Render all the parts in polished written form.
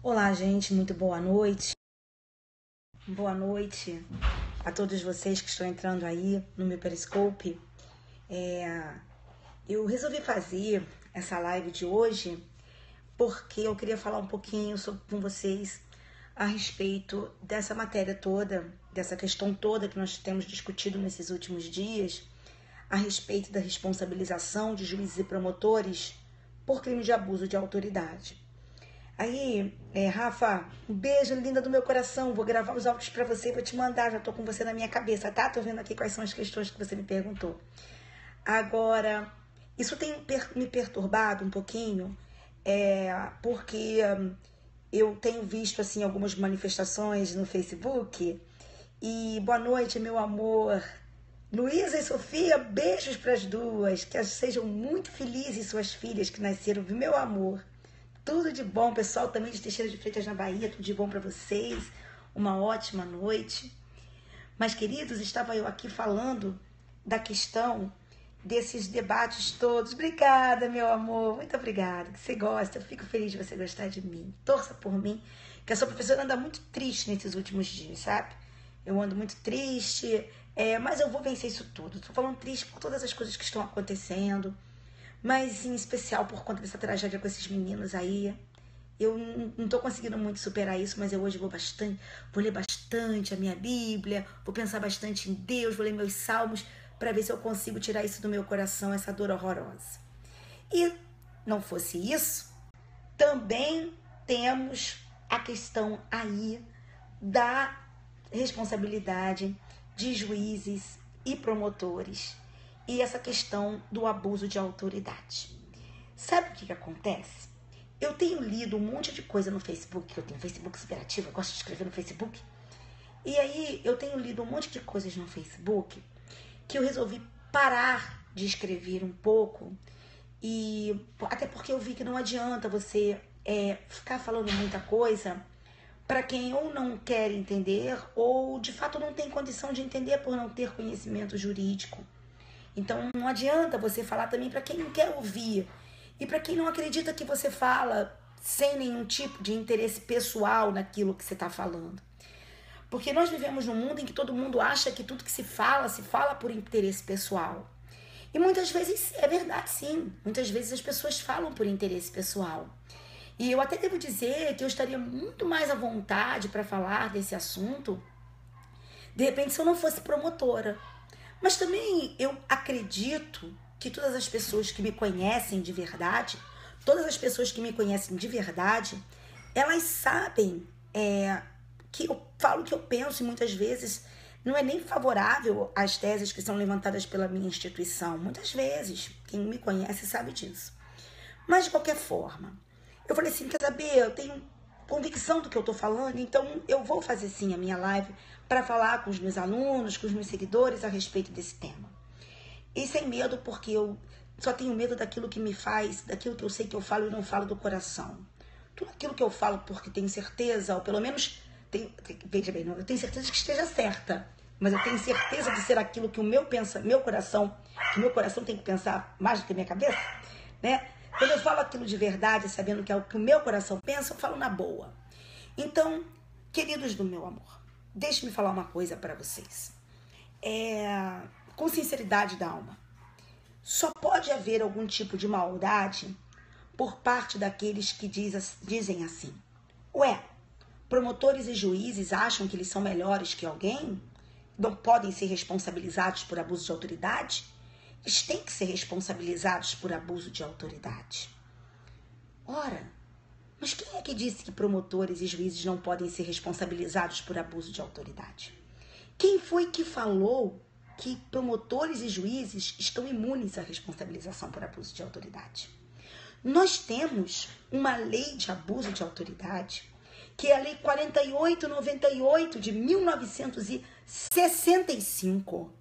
Olá, gente, muito boa noite. Boa noite a todos vocês que estão entrando aí no meu Periscope. Eu resolvi fazer essa live de hoje porque eu queria falar um pouquinho com vocês a respeito dessa matéria toda, dessa questão toda que nós temos discutido nesses últimos dias, a respeito da responsabilização de juízes e promotores por crime de abuso de autoridade. Aí, Rafa, um beijo linda do meu coração. Vou gravar os áudios pra você e vou te mandar. Já tô com você na minha cabeça, tá? Tô vendo aqui quais são as questões que você me perguntou. Agora, isso tem me perturbado um pouquinho, porque eu tenho visto, assim, algumas manifestações no Facebook. E boa noite, meu amor. Luísa e Sofia, beijos pras duas. Que sejam muito felizes suas filhas que nasceram, meu amor. Tudo de bom, pessoal, também de Teixeira de Freitas na Bahia, tudo de bom para vocês, uma ótima noite. Mas, queridos, estava eu aqui falando da questão desses debates todos. Obrigada, meu amor, muito obrigada, que você gosta, eu fico feliz de você gostar de mim. Torça por mim, que a sua professora anda muito triste nesses últimos dias, sabe? Eu ando muito triste, mas eu vou vencer isso tudo. Estou falando triste por todas as coisas que estão acontecendo, mas em especial por conta dessa tragédia com esses meninos aí. Eu não tô conseguindo muito superar isso, mas eu hoje vou ler bastante a minha Bíblia, vou pensar bastante em Deus, vou ler meus salmos para ver se eu consigo tirar isso do meu coração, essa dor horrorosa. E não fosse isso, também temos a questão aí da responsabilidade de juízes e promotores e essa questão do abuso de autoridade. Sabe o que acontece? Eu tenho lido um monte de coisa no Facebook, eu tenho Facebook superativo, eu gosto de escrever no Facebook. E aí eu tenho lido um monte de coisas no Facebook que eu resolvi parar de escrever um pouco. E até porque eu vi que não adianta você ficar falando muita coisa para quem ou não quer entender ou de fato não tem condição de entender por não ter conhecimento jurídico. Então não adianta você falar também para quem não quer ouvir e para quem não acredita que você fala sem nenhum tipo de interesse pessoal naquilo que você está falando. Porque nós vivemos num mundo em que todo mundo acha que tudo que se fala por interesse pessoal. E muitas vezes é verdade, sim. Muitas vezes as pessoas falam por interesse pessoal. E eu até devo dizer que eu estaria muito mais à vontade para falar desse assunto, de repente, se eu não fosse promotora. Mas também eu acredito que todas as pessoas que me conhecem de verdade, elas sabem que eu falo o que eu penso e muitas vezes não é nem favorável às teses que são levantadas pela minha instituição. Muitas vezes, quem me conhece sabe disso. Mas, de qualquer forma, eu falei assim, quer saber, eu tenho convicção do que eu tô falando, então eu vou fazer sim a minha live para falar com os meus alunos, com os meus seguidores a respeito desse tema. E sem medo, porque eu só tenho medo daquilo que me faz, daquilo que eu sei que eu falo e não falo do coração. Tudo aquilo que eu falo porque tenho certeza, ou pelo menos, veja bem, eu tenho certeza que esteja certa, mas eu tenho certeza de ser aquilo que o meu coração tem que pensar mais do que a minha cabeça, né? Quando eu falo aquilo de verdade, sabendo que é o que o meu coração pensa, eu falo na boa. Então, queridos do meu amor, deixe-me falar uma coisa para vocês. Com sinceridade da alma, só pode haver algum tipo de maldade por parte daqueles que dizem assim: ué, promotores e juízes acham que eles são melhores que alguém? Não podem ser responsabilizados por abuso de autoridade? Eles têm que ser responsabilizados por abuso de autoridade. Ora, mas quem é que disse que promotores e juízes não podem ser responsabilizados por abuso de autoridade? Quem foi que falou que promotores e juízes estão imunes à responsabilização por abuso de autoridade? Nós temos uma lei de abuso de autoridade, que é a Lei 4898 de 1965.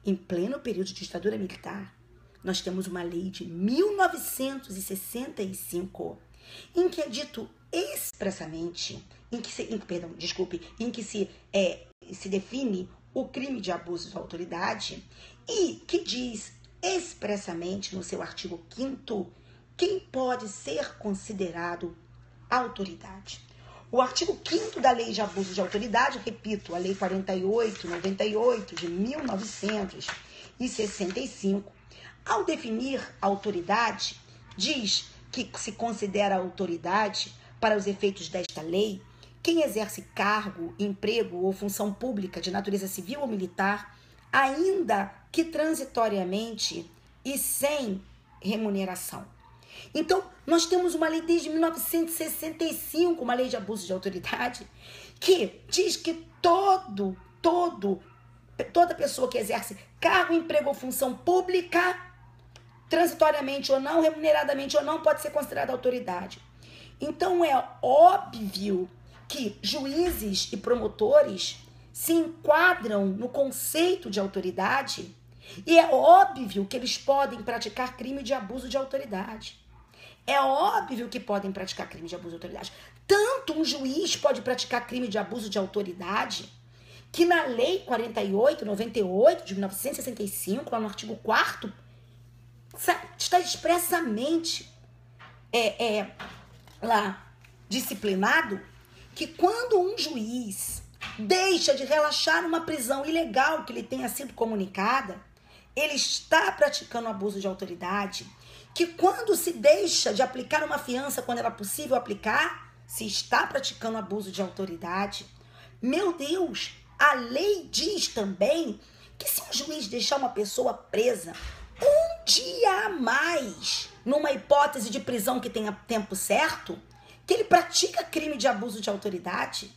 Em pleno período de ditadura militar, nós temos uma lei de 1965, em que é dito expressamente, em que se define o crime de abuso de autoridade e que diz expressamente no seu artigo 5º quem pode ser considerado autoridade. O artigo 5º da Lei de Abuso de Autoridade, repito, a Lei 48/98 de 1965, ao definir a autoridade, diz que se considera autoridade, para os efeitos desta lei, quem exerce cargo, emprego ou função pública de natureza civil ou militar, ainda que transitoriamente e sem remuneração. Então, nós temos uma lei desde 1965, uma lei de abuso de autoridade, que diz que toda pessoa que exerce cargo, emprego ou função pública, transitoriamente ou não, remuneradamente ou não, pode ser considerada autoridade. Então, é óbvio que juízes e promotores se enquadram no conceito de autoridade e é óbvio que eles podem praticar crime de abuso de autoridade. É óbvio que podem praticar crime de abuso de autoridade. Tanto um juiz pode praticar crime de abuso de autoridade que na Lei 48/98 de 1965, lá no artigo 4º, está expressamente lá disciplinado que quando um juiz deixa de relaxar uma prisão ilegal que lhe tenha sido comunicada, ele está praticando abuso de autoridade, que quando se deixa de aplicar uma fiança quando era possível aplicar, se está praticando abuso de autoridade. Meu Deus, a lei diz também que se um juiz deixar uma pessoa presa um dia a mais, numa hipótese de prisão que tenha tempo certo, que ele pratica crime de abuso de autoridade.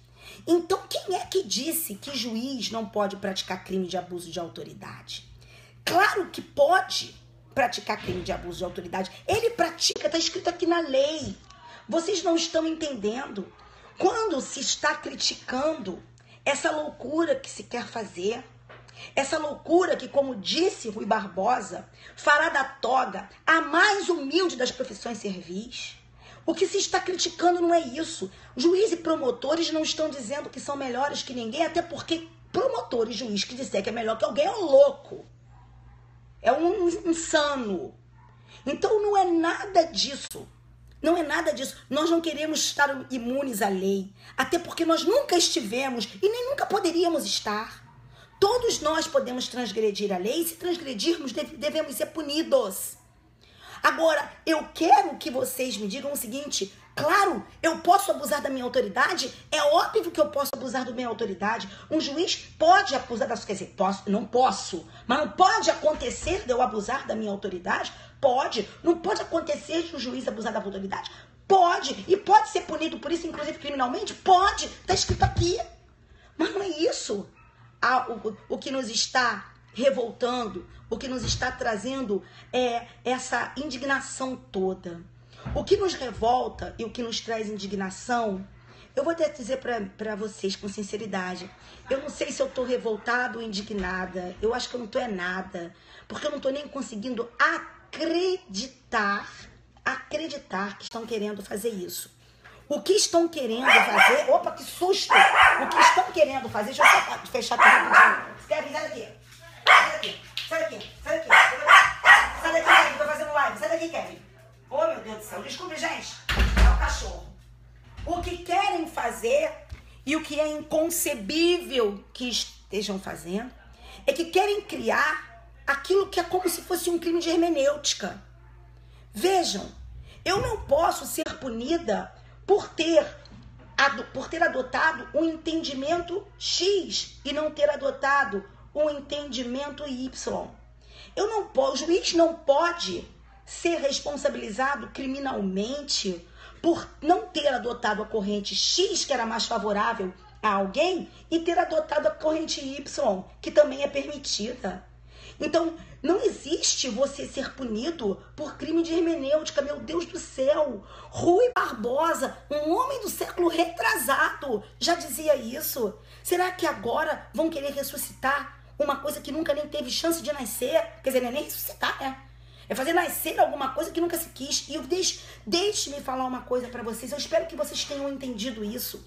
Então, quem é que disse que juiz não pode praticar crime de abuso de autoridade? Claro que pode praticar crime de abuso de autoridade. Ele pratica, está escrito aqui na lei. Vocês não estão entendendo. Quando se está criticando essa loucura que se quer fazer, essa loucura que, como disse Rui Barbosa, fará da toga a mais humilde das profissões servis. O que se está criticando não é isso. Juízes e promotores não estão dizendo que são melhores que ninguém, até porque promotor e juiz que disser que é melhor que alguém é um louco. É um insano. Então não é nada disso. Não é nada disso. Nós não queremos estar imunes à lei. Até porque nós nunca estivemos e nem nunca poderíamos estar. Todos nós podemos transgredir a lei e se transgredirmos devemos ser punidos. Agora, eu quero que vocês me digam o seguinte: claro, eu posso abusar da minha autoridade? É óbvio que eu posso abusar da minha autoridade. Um juiz pode abusar da... Quer dizer, não posso. Mas não pode acontecer de eu abusar da minha autoridade? Pode. Não pode acontecer de um juiz abusar da autoridade? Pode. E pode ser punido por isso, inclusive criminalmente? Pode. Está escrito aqui. Mas não é isso. O que nos está revoltando, o que nos está trazendo é essa indignação toda. O que nos revolta e o que nos traz indignação, eu vou até dizer para vocês com sinceridade, eu não sei se eu estou revoltada ou indignada, eu acho que eu não estou nada, porque eu não estou nem conseguindo acreditar que estão querendo fazer isso. O que estão querendo fazer... Opa, que susto! O que estão querendo fazer... Deixa eu só fechar aqui rapidinho. Kevin, sai daqui. Sai daqui. Sai daqui. Sai daqui. Sai daqui, Kevin. Tô fazendo live. Sai daqui, Kevin. Oh, meu Deus do céu. Desculpe, gente. É o cachorro. O que querem fazer e o que é inconcebível que estejam fazendo é que querem criar aquilo que é como se fosse um crime de hermenêutica. Vejam, eu não posso ser punida por ter adotado um entendimento X e não ter adotado um entendimento Y. O juiz não pode ser responsabilizado criminalmente por não ter adotado a corrente X, que era mais favorável a alguém, e ter adotado a corrente Y, que também é permitida. Então, não existe você ser punido por crime de hermenêutica, meu Deus do céu. Rui Barbosa, um homem do século retrasado, já dizia isso. Será que agora vão querer ressuscitar uma coisa que nunca nem teve chance de nascer? Quer dizer, não é nem ressuscitar, né? É fazer nascer alguma coisa que nunca se quis. E deixe-me falar uma coisa para vocês. Eu espero que vocês tenham entendido isso.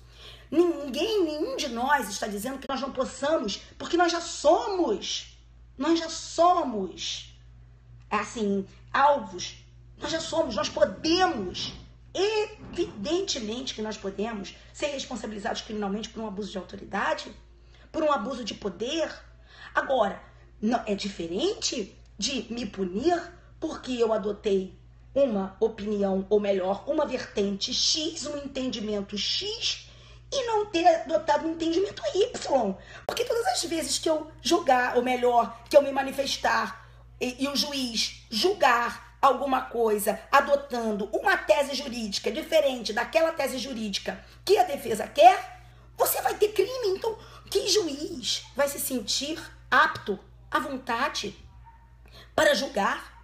Nenhum de nós está dizendo que nós não possamos, porque nós já somos. Nós já somos, assim, alvos. Nós já somos, nós podemos Evidentemente que nós podemos ser responsabilizados criminalmente por um abuso de autoridade, por um abuso de poder. Agora, não, é diferente de me punir porque eu adotei uma opinião, ou melhor, uma vertente X, um entendimento X, e não ter adotado um entendimento Y. Porque todas as vezes que eu julgar, ou melhor, que eu me manifestar e o juiz julgar alguma coisa adotando uma tese jurídica diferente daquela tese jurídica que a defesa quer, você vai ter crime. Então, que juiz vai se sentir apto, à vontade, para julgar?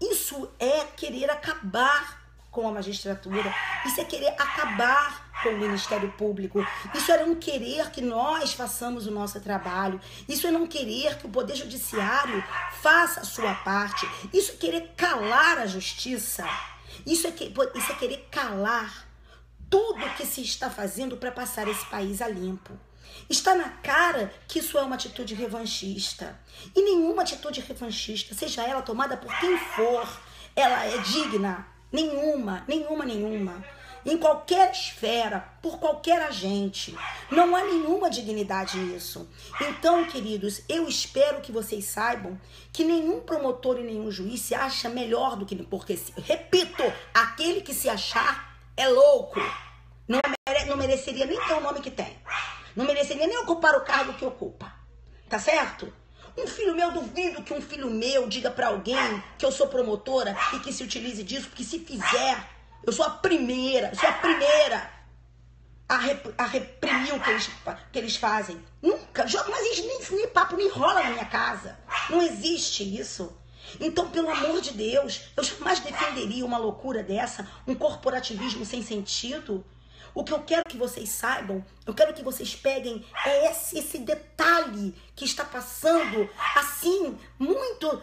Isso é querer acabar com a magistratura, isso é querer acabar com o Ministério Público, isso é não querer que nós façamos o nosso trabalho, isso é não querer que o Poder Judiciário faça a sua parte, isso é querer calar a justiça, isso é querer calar tudo que se está fazendo para passar esse país a limpo. Está na cara que isso é uma atitude revanchista. E nenhuma atitude revanchista, seja ela tomada por quem for, ela é digna. Nenhuma. Em qualquer esfera, por qualquer agente. Não há nenhuma dignidade nisso. Então, queridos, eu espero que vocês saibam que nenhum promotor e nenhum juiz se acha melhor do que... Porque, repito, aquele que se achar é louco. Não mereceria nem ter o nome que tem. Não mereceria nem ocupar o cargo que ocupa. Tá certo? Um filho meu, duvido que um filho meu diga pra alguém que eu sou promotora e que se utilize disso, porque se fizer, eu sou a primeira a reprimir o que eles fazem. Nunca, não existe nem papo, nem rola na minha casa. Não existe isso. Então, pelo amor de Deus, eu jamais defenderia uma loucura dessa, um corporativismo sem sentido. O que eu quero que vocês saibam, eu quero que vocês peguem esse detalhe que está passando assim, muito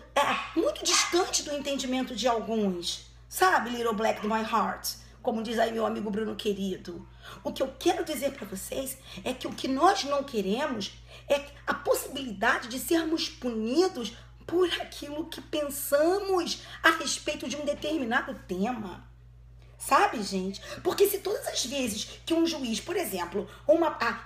distante do entendimento de alguns. Sabe, Little Black do My Heart? Como diz aí meu amigo Bruno querido. O que eu quero dizer para vocês é que o que nós não queremos é a possibilidade de sermos punidos por aquilo que pensamos a respeito de um determinado tema. Sabe, gente? Porque se todas as vezes que um juiz, por exemplo,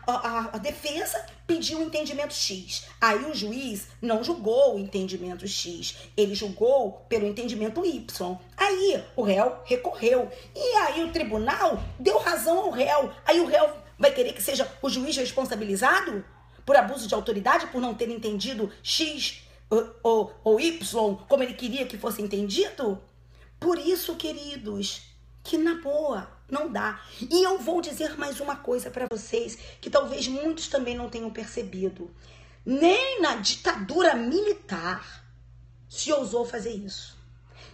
a defesa pediu um entendimento X, aí o juiz não julgou o entendimento X, ele julgou pelo entendimento Y. Aí o réu recorreu. E aí o tribunal deu razão ao réu. Aí o réu vai querer que seja o juiz responsabilizado por abuso de autoridade, por não ter entendido X ou Y como ele queria que fosse entendido? Por isso, queridos, que na boa não dá. E eu vou dizer mais uma coisa para vocês que talvez muitos também não tenham percebido. Nem na ditadura militar se ousou fazer isso.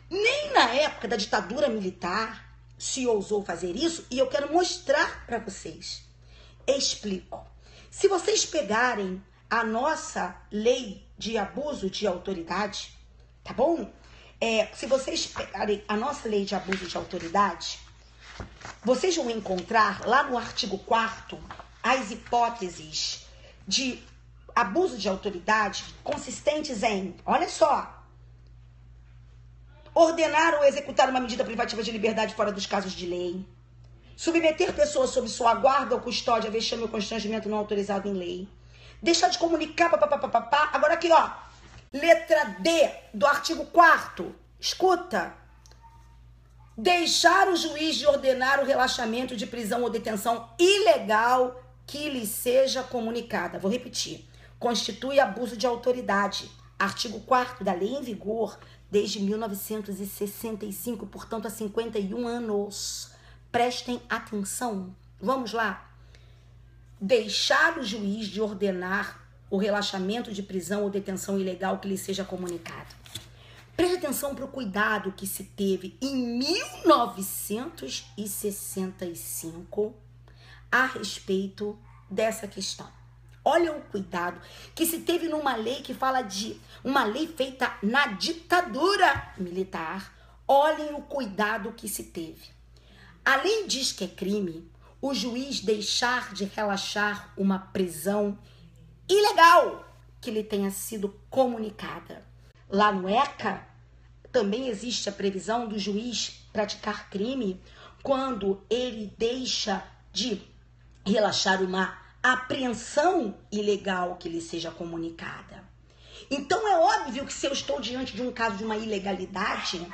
Nem na época da ditadura militar se ousou fazer isso. E eu quero mostrar para vocês. Explico. Se vocês pegarem a nossa lei de abuso de autoridade, tá bom? Se vocês pegarem a nossa lei de abuso de autoridade, vocês vão encontrar lá no artigo 4º as hipóteses de abuso de autoridade consistentes em, olha só, ordenar ou executar uma medida privativa de liberdade fora dos casos de lei, submeter pessoas sob sua guarda ou custódia, vexame ou constrangimento não autorizado em lei, deixar de comunicar, papapá. Agora aqui, ó, letra D do artigo 4º, escuta. Deixar o juiz de ordenar o relaxamento de prisão ou detenção ilegal que lhe seja comunicada. Vou repetir. Constitui abuso de autoridade. Artigo 4º da lei em vigor desde 1965, portanto há 51 anos. Prestem atenção. Vamos lá. Deixar o juiz de ordenar o relaxamento de prisão ou detenção ilegal que lhe seja comunicado. Preste atenção para o cuidado que se teve em 1965 a respeito dessa questão. Olha o cuidado que se teve numa lei que fala de uma lei feita na ditadura militar. Olhem o cuidado que se teve. A lei diz que é crime o juiz deixar de relaxar uma prisão ilegal que lhe tenha sido comunicada. Lá no ECA também existe a previsão do juiz praticar crime quando ele deixa de relaxar uma apreensão ilegal que lhe seja comunicada. Então é óbvio que se eu estou diante de um caso de uma ilegalidade,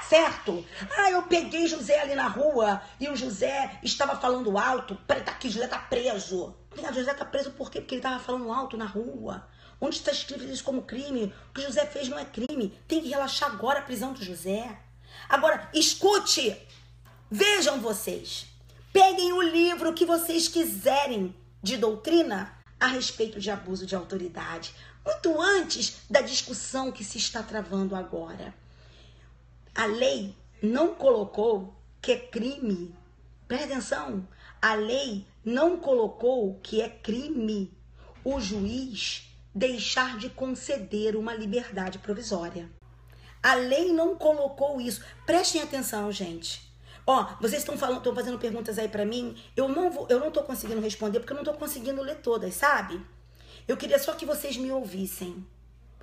certo? Eu peguei José ali na rua e o José estava falando alto, tá aqui, José tá preso. José tá preso por quê? Porque ele estava falando alto na rua. Onde está escrito isso como crime? O que José fez não é crime. Tem que relaxar agora a prisão do José. Agora, escute, vejam vocês, peguem o livro que vocês quiserem de doutrina a respeito de abuso de autoridade, muito antes da discussão que se está travando agora. A lei não colocou que é crime, presta atenção, a lei não colocou que é crime o juiz deixar de conceder uma liberdade provisória. A lei não colocou isso. Prestem atenção, gente. Vocês estão fazendo perguntas aí pra mim. Eu não tô conseguindo responder porque eu não tô conseguindo ler todas, sabe? Eu queria só que vocês me ouvissem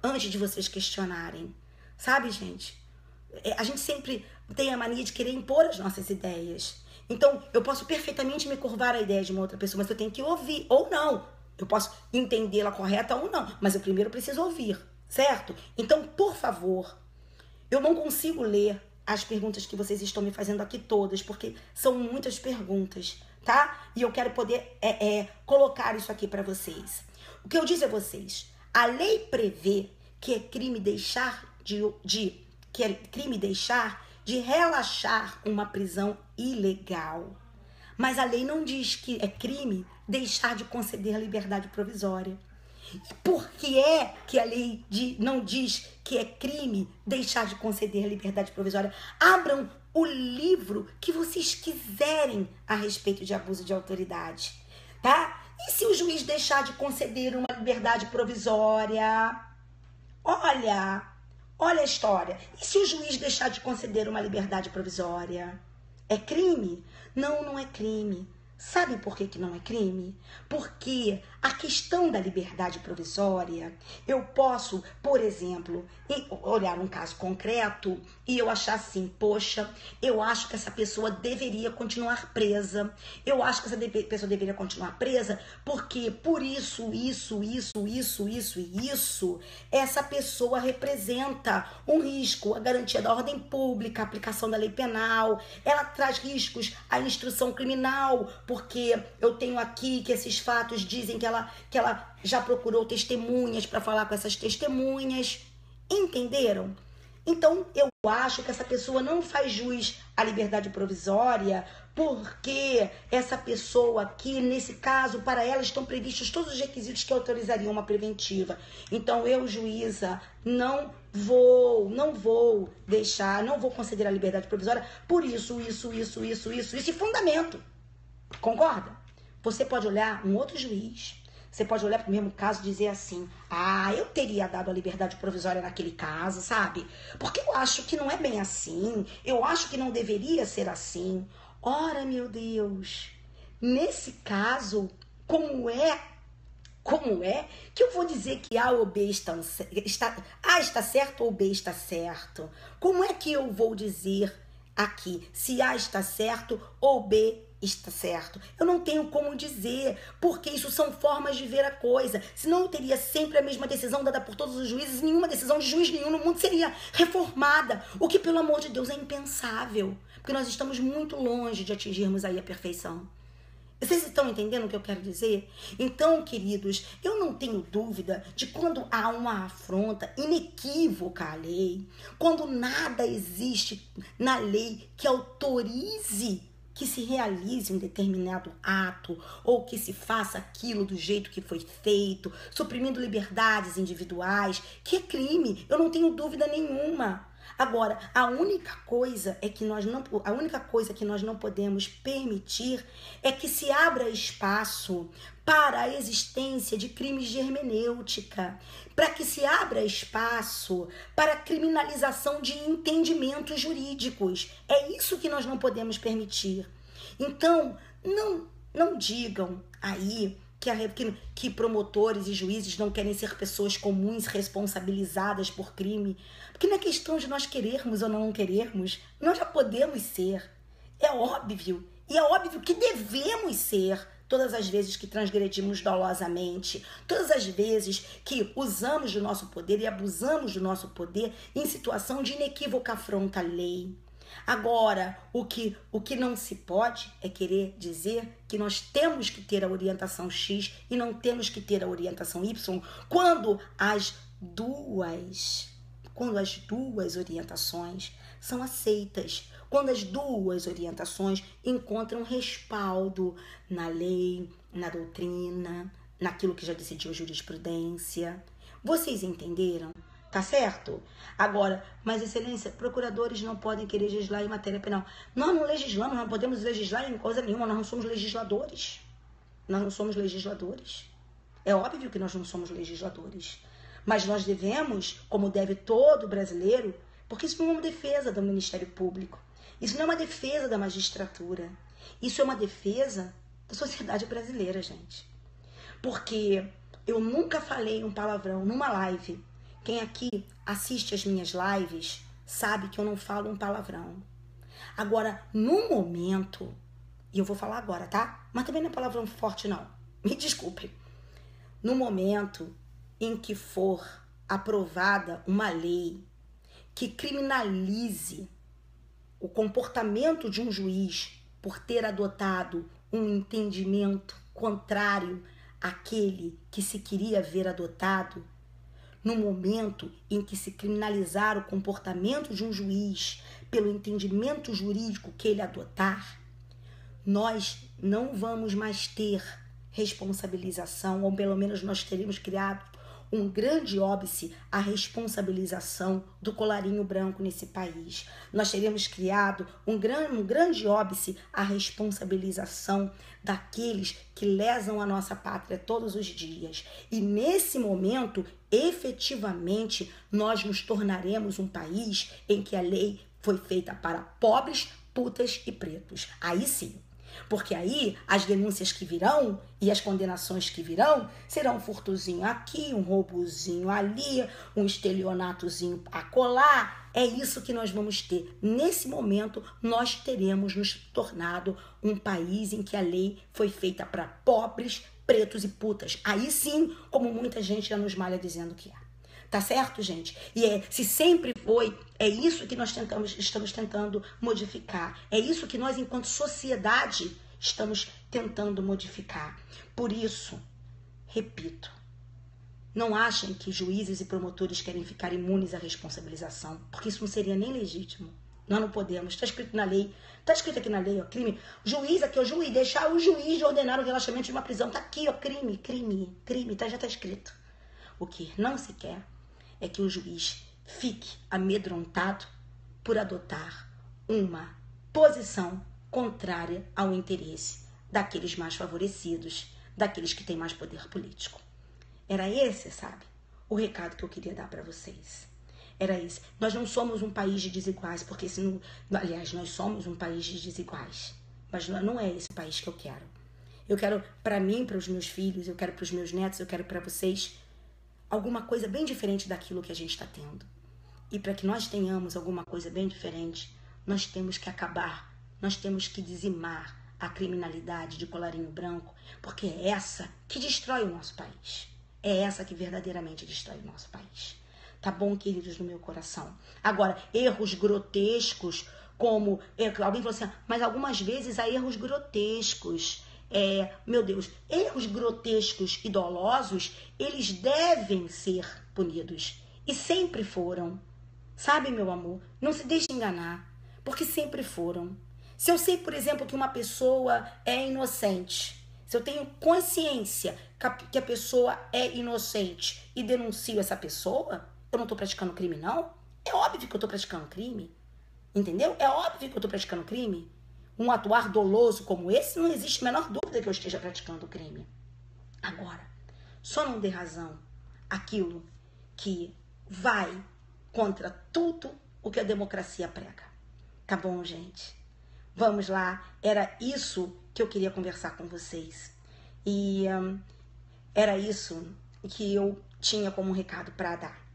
antes de vocês questionarem. Sabe, gente? A gente sempre tem a mania de querer impor as nossas ideias. Então, eu posso perfeitamente me curvar à ideia de uma outra pessoa, mas eu tenho que ouvir, ou não. Eu posso entendê-la correta ou não, mas eu primeiro preciso ouvir, certo? Então, por favor, eu não consigo ler as perguntas que vocês estão me fazendo aqui todas, porque são muitas perguntas, tá? E eu quero poder colocar isso aqui para vocês. O que eu disse a vocês, a lei prevê que é crime deixar de relaxar uma prisão ilegal. Mas a lei não diz que é crime deixar de conceder a liberdade provisória. Por que é que a lei não diz que é crime deixar de conceder a liberdade provisória? Abram o livro que vocês quiserem a respeito de abuso de autoridade, tá? E se o juiz deixar de conceder uma liberdade provisória? Olha a história. E se o juiz deixar de conceder uma liberdade provisória? É crime? Não, não é crime. Sabe por que não é crime? Porque a questão da liberdade provisória, eu posso, por exemplo, olhar um caso concreto e eu achar assim, poxa, eu acho que essa pessoa deveria continuar presa. Eu acho que essa pessoa deveria continuar presa porque por isso, essa pessoa representa um risco à garantia da ordem pública, a aplicação da lei penal, ela traz riscos à instrução criminal, porque eu tenho aqui que esses fatos dizem que ela já procurou testemunhas para falar com essas testemunhas. Entenderam? Então, eu acho que essa pessoa não faz jus à liberdade provisória porque essa pessoa aqui, nesse caso, para ela estão previstos todos os requisitos que autorizariam uma preventiva. Então, eu, juíza, não vou conceder a liberdade provisória por isso e fundamento. Concorda? Você pode olhar um outro juiz, você pode olhar para o mesmo caso e dizer assim, eu teria dado a liberdade provisória naquele caso, sabe? Porque eu acho que não é bem assim, eu acho que não deveria ser assim. Ora, meu Deus, nesse caso, como é que eu vou dizer que A ou B está certo ou B está certo? Como é que eu vou dizer aqui se A está certo ou B está certo? Eu não tenho como dizer, porque isso são formas de ver a coisa. Senão eu teria sempre a mesma decisão dada por todos os juízes, nenhuma decisão de juiz nenhum no mundo seria reformada, o que, pelo amor de Deus, é impensável, porque nós estamos muito longe de atingirmos aí a perfeição. Vocês estão entendendo o que eu quero dizer? Então, queridos, eu não tenho dúvida de quando há uma afronta inequívoca à lei, quando nada existe na lei que autorize que se realize um determinado ato ou que se faça aquilo do jeito que foi feito, suprimindo liberdades individuais, que é crime, eu não tenho dúvida nenhuma. Agora, a única coisa que nós não podemos permitir é que se abra espaço para a existência de crimes de hermenêutica, para que se abra espaço para a criminalização de entendimentos jurídicos. É isso que nós não podemos permitir. Então, não digam aí que promotores e juízes não querem ser pessoas comuns responsabilizadas por crime, porque não é questão de nós querermos ou não querermos, nós já podemos ser. É óbvio. E é óbvio que devemos ser todas as vezes que transgredimos dolosamente, todas as vezes que usamos do nosso poder e abusamos do nosso poder em situação de inequívoca afronta à lei. Agora, o que não se pode é querer dizer que nós temos que ter a orientação X e não temos que ter a orientação Y quando as duas orientações são aceitas, quando as duas orientações encontram respaldo na lei, na doutrina, naquilo que já decidiu a jurisprudência. Vocês entenderam? Tá certo? Agora, mas excelência, procuradores não podem querer legislar em matéria penal. Nós não legislamos, não podemos legislar em coisa nenhuma, nós não somos legisladores. Nós não somos legisladores. É óbvio que nós não somos legisladores. Mas nós devemos, como deve todo brasileiro, porque isso não é uma defesa do Ministério Público. Isso não é uma defesa da magistratura. Isso é uma defesa da sociedade brasileira, gente. Porque eu nunca falei um palavrão numa live. Quem aqui assiste as minhas lives sabe que eu não falo um palavrão. Agora, no momento, e eu vou falar agora, tá? Mas também não é palavrão forte, não. Me desculpe. No momento em que for aprovada uma lei que criminalize o comportamento de um juiz por ter adotado um entendimento contrário àquele que se queria ver adotado, no momento em que se criminalizar o comportamento de um juiz pelo entendimento jurídico que ele adotar, nós não vamos mais ter responsabilização, ou pelo menos nós teríamos criado um grande óbice à responsabilização do colarinho branco nesse país. Nós teríamos criado um grande óbice à responsabilização daqueles que lesam a nossa pátria todos os dias. E nesse momento, efetivamente, nós nos tornaremos um país em que a lei foi feita para pobres, putas e pretos. Aí sim. Porque aí as denúncias que virão e as condenações que virão serão um furtozinho aqui, um roubozinho ali, um estelionatozinho acolá. É isso que nós vamos ter. Nesse momento, nós teremos nos tornado um país em que a lei foi feita para pobres, pretos e putas. Aí sim, como muita gente já nos malha dizendo que é. Tá certo, gente? E se sempre foi, é isso que nós estamos tentando modificar. É isso que nós, enquanto sociedade, estamos tentando modificar. Por isso, repito, não achem que juízes e promotores querem ficar imunes à responsabilização, porque isso não seria nem legítimo. Nós não podemos. Está escrito na lei. Está escrito aqui na lei, ó, crime. Juiz aqui, ó, juiz, deixar o juiz ordenar o relaxamento de uma prisão. Tá aqui, ó, crime, tá, já está escrito. O que não se quer é que o juiz fique amedrontado por adotar uma posição contrária ao interesse daqueles mais favorecidos, daqueles que têm mais poder político. Era esse, sabe, o recado que eu queria dar para vocês. Era esse. Nós não somos um país de desiguais, porque aliás, nós somos um país de desiguais, mas não é esse país que eu quero. Eu quero para mim, para os meus filhos, eu quero para os meus netos, eu quero para vocês alguma coisa bem diferente daquilo que a gente está tendo. E para que nós tenhamos alguma coisa bem diferente, nós temos que acabar, nós temos que dizimar a criminalidade de colarinho branco, porque é essa que destrói o nosso país. É essa que verdadeiramente destrói o nosso país. Tá bom, queridos do meu coração? Agora, erros grotescos, como alguém falou assim, mas algumas vezes há erros grotescos. Meu Deus, erros grotescos e dolosos, eles devem ser punidos. E sempre foram. Sabe, meu amor? Não se deixe enganar, porque sempre foram. Se eu sei, por exemplo, que uma pessoa é inocente, se eu tenho consciência que a pessoa é inocente e denuncio essa pessoa, eu não estou praticando crime, não? É óbvio que eu estou praticando crime. Entendeu? É óbvio que eu estou praticando crime. Um atuar doloso como esse, não existe a menor dúvida que eu esteja praticando crime. Agora, só não dê razão àquilo que vai contra tudo o que a democracia prega. Tá bom, gente? Vamos lá. Era isso que eu queria conversar com vocês. E era isso que eu tinha como recado para dar.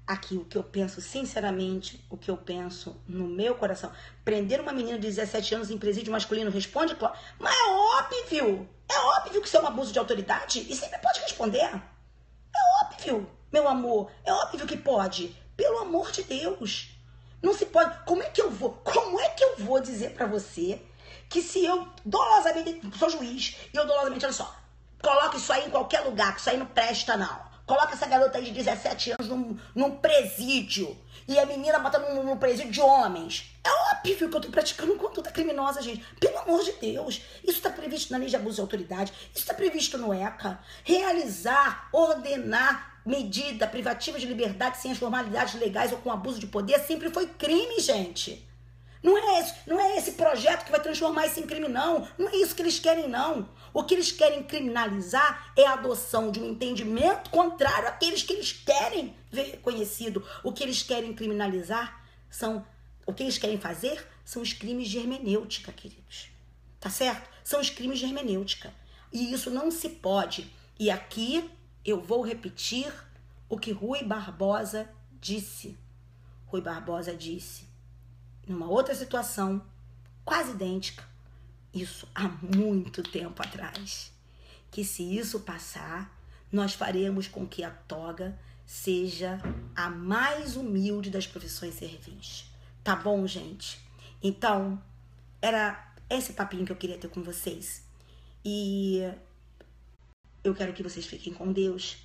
aqui o que eu penso sinceramente, o que eu penso no meu coração. Prender uma menina de 17 anos em presídio masculino, responde, Cláudia. Mas é óbvio que isso é um abuso de autoridade e sempre pode responder. É óbvio, meu amor, é óbvio que pode. Pelo amor de Deus. Não se pode. Como é que eu vou dizer pra você que se eu dolosamente sou juiz e eu dolosamente, olha só, coloca isso aí em qualquer lugar, que isso aí não presta não. Coloca essa garota aí de 17 anos num presídio e a menina bota num presídio de homens. É óbvio que eu tô praticando conduta criminosa, gente. Pelo amor de Deus. Isso tá previsto na lei de abuso de autoridade. Isso tá previsto no ECA. Realizar, ordenar medida privativa de liberdade sem as formalidades legais ou com abuso de poder sempre foi crime, gente. Não é esse projeto que vai transformar isso em crime, não. Não é isso que eles querem, não. O que eles querem criminalizar é a adoção de um entendimento contrário àqueles que eles querem ver reconhecido. O que eles querem criminalizar o que eles querem fazer são os crimes de hermenêutica, queridos. Tá certo? São os crimes de hermenêutica. E isso não se pode. E aqui eu vou repetir o que Rui Barbosa disse. Rui Barbosa disse, numa outra situação, quase idêntica, isso há muito tempo atrás, que se isso passar, nós faremos com que a toga seja a mais humilde das profissões servis. Tá bom, gente? Então, era esse papinho que eu queria ter com vocês. E eu quero que vocês fiquem com Deus.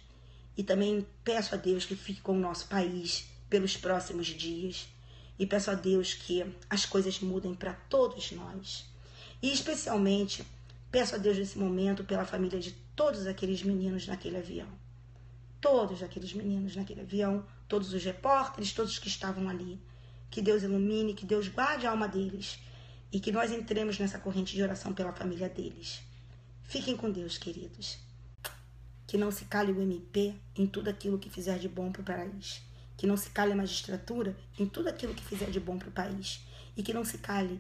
E também peço a Deus que fique com o nosso país pelos próximos dias. E peço a Deus que as coisas mudem para todos nós. E especialmente, peço a Deus nesse momento pela família de todos aqueles meninos naquele avião. Todos aqueles meninos naquele avião, todos os repórteres, todos que estavam ali. Que Deus ilumine, que Deus guarde a alma deles. E que nós entremos nessa corrente de oração pela família deles. Fiquem com Deus, queridos. Que não se cale o MP em tudo aquilo que fizer de bom para o país. Que não se cale a magistratura em tudo aquilo que fizer de bom para o país. E que não se cale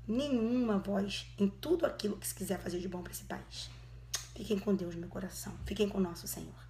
nenhuma voz em tudo aquilo que se quiser fazer de bom para esse país. Fiquem com Deus, meu coração. Fiquem com o nosso Senhor.